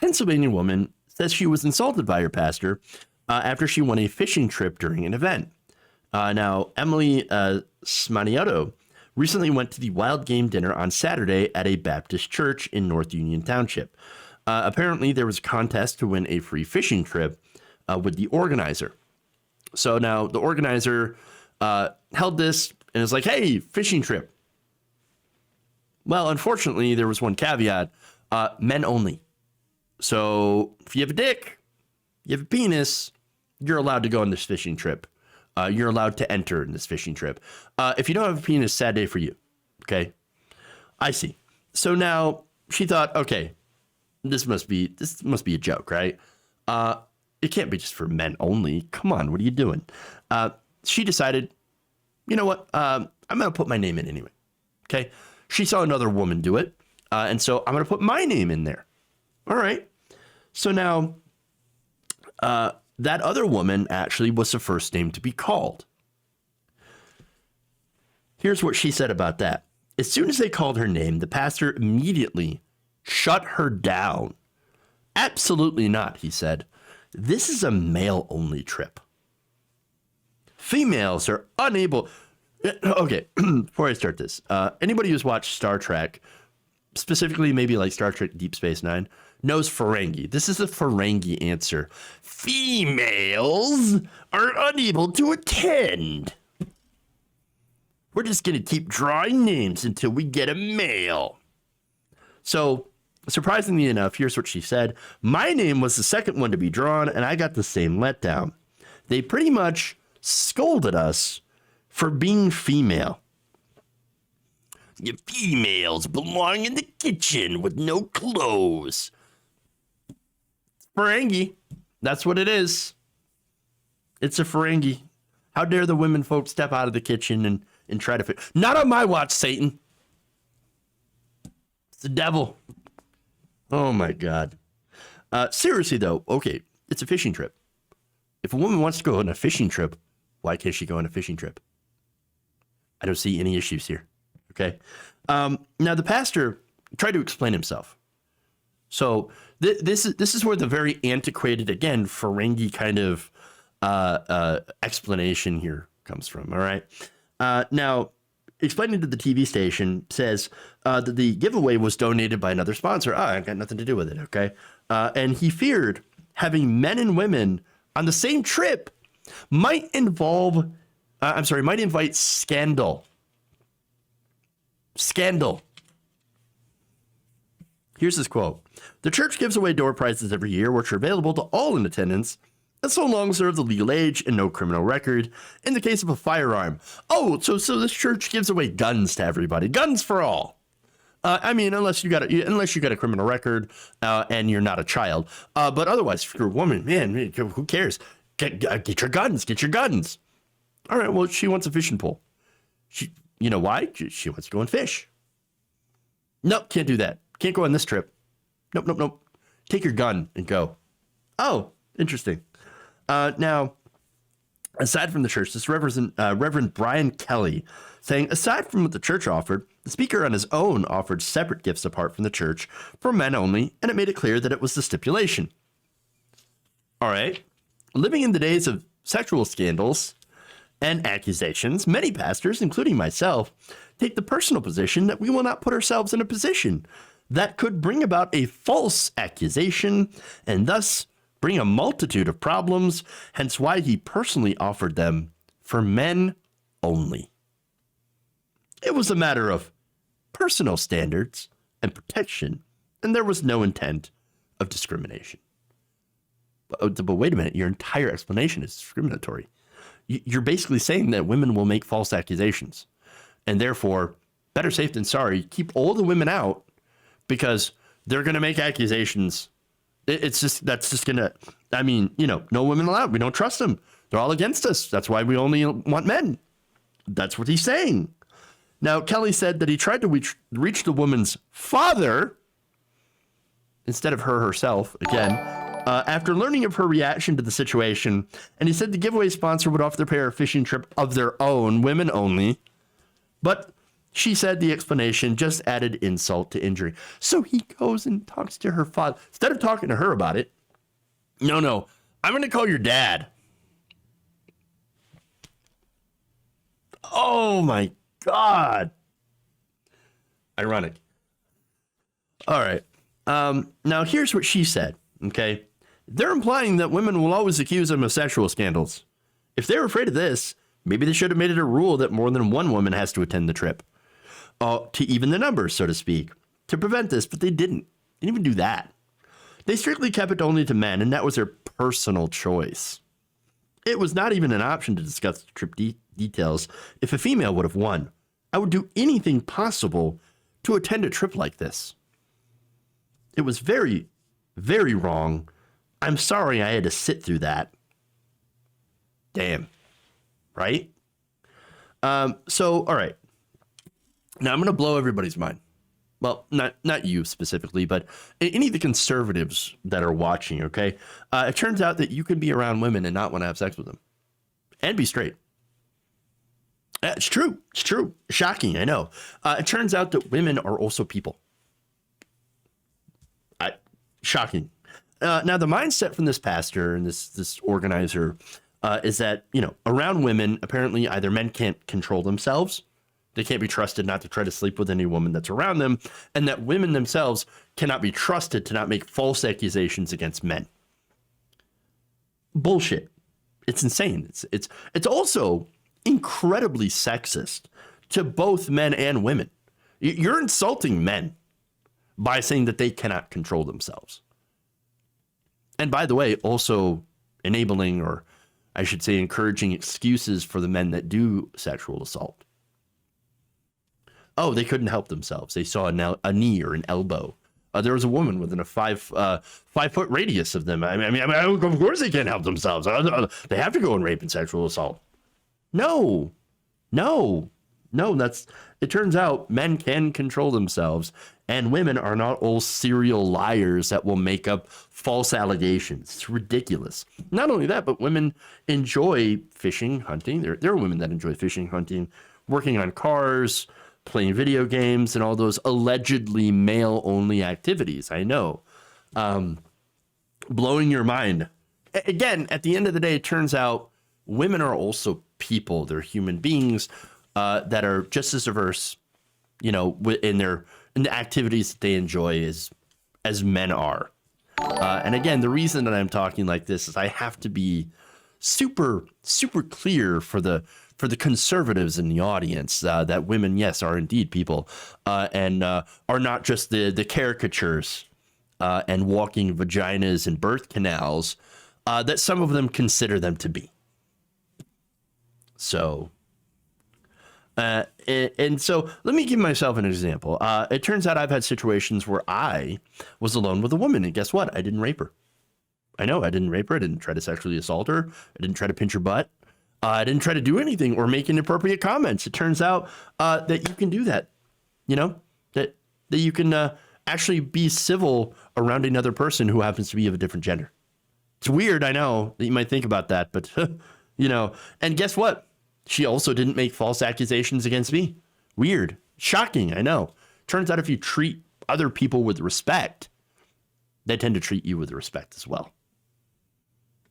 Pennsylvania woman says she was insulted by her pastor after she won a fishing trip during an event. Now, Emily Smaniotto recently went to the wild game dinner on Saturday at a Baptist church in North Union Township. Apparently, there was a contest to win a free fishing trip with the organizer. So now the organizer held this and is like, hey, fishing trip. Well, unfortunately, there was one caveat, men only. So if you have a dick, you have a penis, you're allowed to go on this fishing trip. You're allowed to enter in this fishing trip. If you don't have a penis, sad day for you. Okay. I see. So now she thought, okay, this must be a joke, right? It can't be just for men only. Come on, what are you doing? She decided, you know what? I'm going to put my name in anyway. Okay. She saw another woman do it. And so I'm going to put my name in there. All right. So now, that other woman actually was the first name to be called. Here's what she said about that. As soon as they called her name, the pastor immediately shut her down. Absolutely not, he said. This is a male-only trip. Females are unable... Okay, before I start this, anybody who's watched Star Trek, specifically maybe like Star Trek Deep Space Nine, knows Ferengi. This is a Ferengi answer. Females are unable to attend. We're just going to keep drawing names until we get a male. So, surprisingly enough, here's what she said. My name was the second one to be drawn, and I got the same letdown. They pretty much scolded us for being female. You females belong in the kitchen with no clothes. Ferengi. That's what it is. It's a Ferengi. How dare the women folks step out of the kitchen and try to fit. Not on my watch, Satan. It's the devil. Oh my God. Seriously though, okay, it's a fishing trip. If a woman wants to go on a fishing trip, why can't she go on a fishing trip? I don't see any issues here. Okay. Now the pastor tried to explain himself. So this is where the very antiquated, again, Ferengi kind of explanation here comes from. All right. Now, explaining to the TV station says that the giveaway was donated by another sponsor. I got nothing to do with it. Okay. And he feared having men and women on the same trip might invite scandal. Scandal. Here's his quote. The church gives away door prizes every year, which are available to all in attendance, and so long as they're of the legal age and no criminal record. In the case of a firearm. Oh, so this church gives away guns to everybody. Guns for all. I mean, unless you got a criminal record and you're not a child. But otherwise, if you're a woman, man, who cares? Get your guns. Get your guns. All right, well, she wants a fishing pole. You know why? She wants to go and fish. Nope, can't do that. Can't go on this trip. Nope. Take your gun and go. Oh, interesting. Now, aside from the church, this Reverend Brian Kelly saying, aside from what the church offered, the speaker on his own offered separate gifts apart from the church for men only, and it made it clear that it was the stipulation. All right. Living in the days of sexual scandals and accusations, many pastors, including myself, take the personal position that we will not put ourselves in a position that could bring about a false accusation and thus bring a multitude of problems, hence why he personally offered them for men only. It was a matter of personal standards and protection, and there was no intent of discrimination. But wait a minute, your entire explanation is discriminatory. You're basically saying that women will make false accusations, and therefore, better safe than sorry, keep all the women out because they're going to make accusations. That's just going to, I mean, no women allowed. We don't trust them. They're all against us. That's why we only want men. That's what he's saying. Now, Kelly said that he tried to reach the woman's father instead of her herself, again, after learning of her reaction to the situation, and he said the giveaway sponsor would offer the pair a fishing trip of their own, women only, but She said the explanation just added insult to injury. So he goes and talks to her father. Instead of talking to her about it, no, I'm going to call your dad. Oh my God. Ironic. All right. Now here's what she said. Okay. They're implying that women will always accuse them of sexual scandals. If they're afraid of this, maybe they should have made it a rule that more than one woman has to attend the trip. To even the numbers, so to speak, to prevent this, but they didn't. They didn't even do that. They strictly kept it only to men, and that was their personal choice. It was not even an option to discuss the trip details if a female would have won. I would do anything possible to attend a trip like this. It was very, very wrong. I'm sorry I had to sit through that. Damn. Right? So, all right. Now I'm going to blow everybody's mind. Well, not you specifically, but any of the conservatives that are watching, okay? It turns out that you can be around women and not want to have sex with them. And be straight. It's true. It's true. Shocking, I know. It turns out that women are also people. Shocking. Now, the mindset from this pastor and this organizer is that, around women, apparently either men can't control themselves, they can't be trusted not to try to sleep with any woman that's around them, and that women themselves cannot be trusted to not make false accusations against men. Bullshit. It's insane. It's also incredibly sexist to both men and women. You're insulting men by saying that they cannot control themselves. And by the way, also enabling, or I should say encouraging, excuses for the men that do sexual assault. Oh, they couldn't help themselves. They saw a knee or an elbow. There was a woman within a 5-foot radius of them. I mean, of course they can't help themselves. They have to go and rape and sexual assault. No. It turns out men can control themselves, and women are not all serial liars that will make up false allegations. It's ridiculous. Not only that, but women enjoy fishing, hunting. There are women that enjoy fishing, hunting, working on cars, playing video games, and all those allegedly male-only activities. I know. Blowing your mind. Again, at the end of the day, it turns out women are also people. They're human beings that are just as diverse, in the activities that they enjoy as men are. And again, the reason that I'm talking like this is I have to be super, super clear for the conservatives in the audience that women, yes, are indeed people and are not just the caricatures and walking vaginas and birth canals that some of them consider them to be. So, and so let me give myself an example. It turns out I've had situations where I was alone with a woman, and guess what? I didn't rape her. I know I didn't rape her. I didn't try to sexually assault her. I didn't try to pinch her butt. I didn't try to do anything or make inappropriate comments. It turns out that you can do that, that you can actually be civil around another person who happens to be of a different gender. It's weird, I know, that you might think about that, but, and guess what? She also didn't make false accusations against me. Weird. Shocking, I know. Turns out if you treat other people with respect, they tend to treat you with respect as well.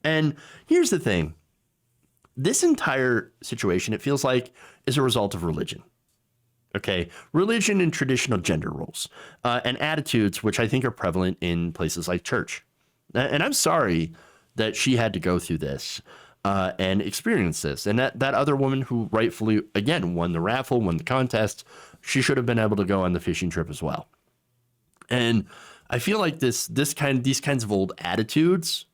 And here's the thing. This entire situation, it feels like, is a result of religion. Okay, religion and traditional gender roles and attitudes, which I think are prevalent in places like church. And I'm sorry that she had to go through this and experience this. And that other woman who rightfully, again, won the raffle, won the contest, she should have been able to go on the fishing trip as well. And I feel like these kinds of old attitudes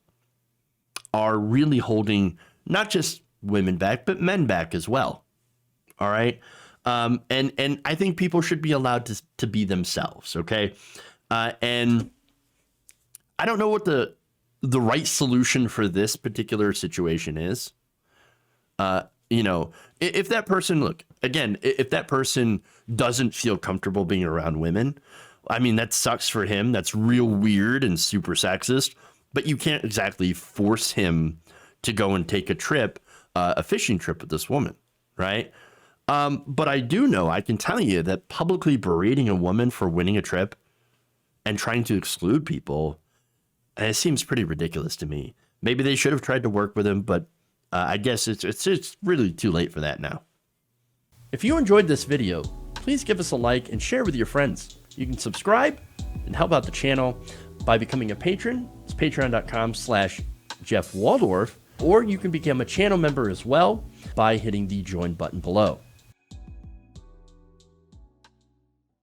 are really holding not just women back, but men back as well. All right. And I think people should be allowed to be themselves. Okay. And I don't know what the right solution for this particular situation is. If that person, if that person doesn't feel comfortable being around women, I mean, that sucks for him. That's real weird and super sexist, but you can't exactly force him to go and take a fishing trip with this woman. Right. But I do know, I can tell you that publicly berating a woman for winning a trip and trying to exclude people, it seems pretty ridiculous to me. Maybe they should have tried to work with him, but I guess it's really too late for that now. If you enjoyed this video, please give us a like and share with your friends. You can subscribe and help out the channel by becoming a patron. It's patreon.com/Jeff Waldorf, or you can become a channel member as well by hitting the join button below.